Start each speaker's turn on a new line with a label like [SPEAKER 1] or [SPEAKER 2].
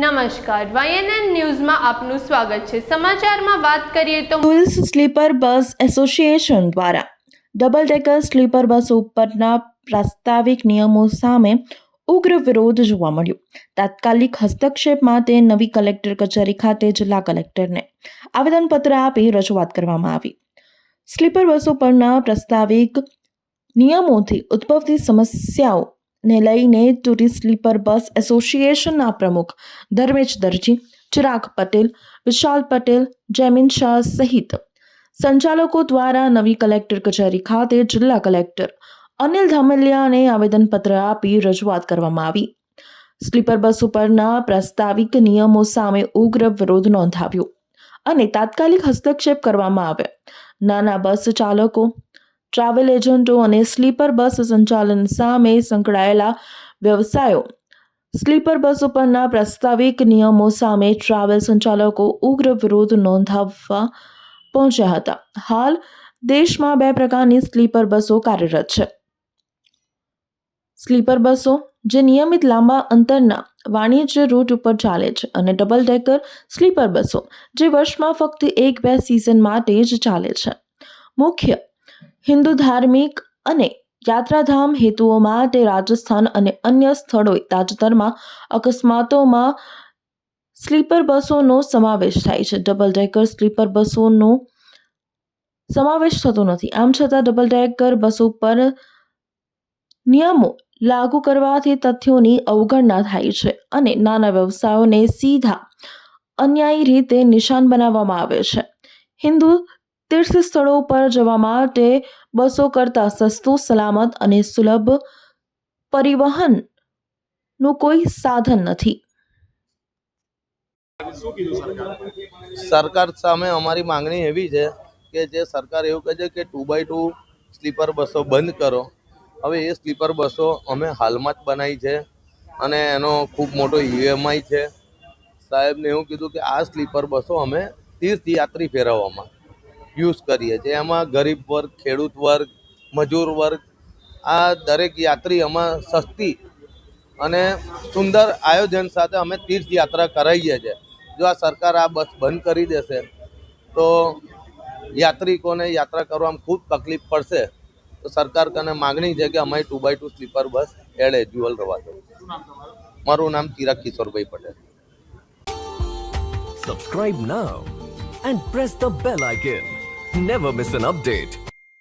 [SPEAKER 1] નમસ્કાર, YNN ન્યૂઝમાં આપનું સ્વાગત છે। સમાચારમાં વાત કરીએ તો
[SPEAKER 2] ટૂલ્સ સ્લીપર બસ એસોસિએશન દ્વારા ડબલ ડેકર સ્લીપર બસ ઉપરના પ્રાસ્તાવિક નિયમો સામે ઉગ્ર વિરોધ જોવા મળ્યો। તાત્કાલિક હસ્તક્ષેપ માટે નવી કલેક્ટર કચેરી ખાતે જિલ્લા કલેક્ટરને આવેદનપત્ર આપી રજૂઆત કરવામાં આવી। સ્લીપર બસો પરના પ્રસ્તાવિક નિયમોથી ઉદ્ભવતી સમસ્યાઓ ને લઈને ટૂરિસ્ટ સ્લીપર બસ એસોસિએશનના પ્રમુખ ધર્મેશ દરજી, ચિરાગ પટેલ, વિશાલ પટેલ, જૈમિન શાહ સહિત સંચાલકો દ્વારા નવી કલેક્ટર કચેરી ખાતે જિલ્લા કલેક્ટર અનિલ ધામેલિયાને આવેદનપત્ર આપી રજૂઆત કરવામાં આવી। સ્લીપર બસ ઉપરના પ્રસ્તાવિક નિયમો સામે ઉગ્ર વિરોધ નોંધાવ્યો અને તાત્કાલિક હસ્તક્ષેપ કરવામાં આવ્યો। નાના બસ ચાલકો, ટ્રાવેલ એજન્ટો અને સ્લીપર બસ સંચાલન સામે સંકળાયેલા વ્યવસાયો સ્લીપર બસો પરના પ્રસ્તાવિક નિયમો સામે ટ્રાવેલ સંચાલકો ઉગ્ર વિરોધ નોંધાવવા પહોંચ્યા હતા। હાલ દેશમાં 2 પ્રકારની સ્લીપર બસો કાર્યરત છે। સ્લીપર બસો જે નિયમિત લાંબા અંતરના વાણિજ્ય રૂટ ઉપર ચાલે છે અને ડબલ ડેકર સ્લીપર બસો જે વર્ષમાં ફક્ત 1-2 સિઝન માટે જ ચાલે છે। મુખ્ય હિન્દુ ધાર્મિક અને યાત્રાધામ હેતુઓ માટે રાજસ્થાન અને અન્ય સ્થળોએ તાજેતરમાં અકસ્માતોમાં સ્લીપર બસોનો સમાવેશ થાય છે। ડબલ ડેકર સ્લીપર બસોનો સમાવેશ થતો નથી। આમ છતાં ડબલ ડેકર બસો પર નિયમો લાગુ કરવાથી તથ્યોની અવગણના થાય છે અને નાના વ્યવસાયોને સીધા અન્યાયી રીતે નિશાન બનાવવામાં આવે છે। હિન્દુ તીર્થ સ્થળો પર જવા માટે બસો કરતાં સસ્તું, સલામત અને સુલભ પરિવહનનું કોઈ સાધન નથી।
[SPEAKER 3] સરકાર સામે અમારી માંગણી એવી છે કે જે સરકાર એવું કહે છે કે 2x2 સ્લીપર બસો બંધ કરો। હવે એ સ્લીપર બસો અમે હાલમાં જ બનાવી છે અને એનો ખૂબ મોટો EMI છે। સાહેબને એવું કીધું કે આ સ્લીપર બસો અમે તીર્થયાત્રી ફેરવવામાં યુઝ કરીએ છીએ। એમાં ગરીબ વર્ગ, ખેડૂત વર્ગ, મજૂર વર્ગ, આ દરેક યાત્રી આમાં સસ્તી અને સુંદર આયોજન સાથે અમે તીર્થયાત્રા કરાવીએ છીએ। જો આ સરકાર આ બસ બંધ કરી દેશે તો યાત્રિકોને યાત્રા કરવામાં ખૂબ તકલીફ પડશે। તો સરકાર કને માગણી છે કે અમારી 2x2 સ્લીપર બસ એડ એજ્યુઅલ રવા દો। મારું નામ Chirag Kishorbhai Patel.
[SPEAKER 4] Subscribe now and press the bell icon. Never miss an update.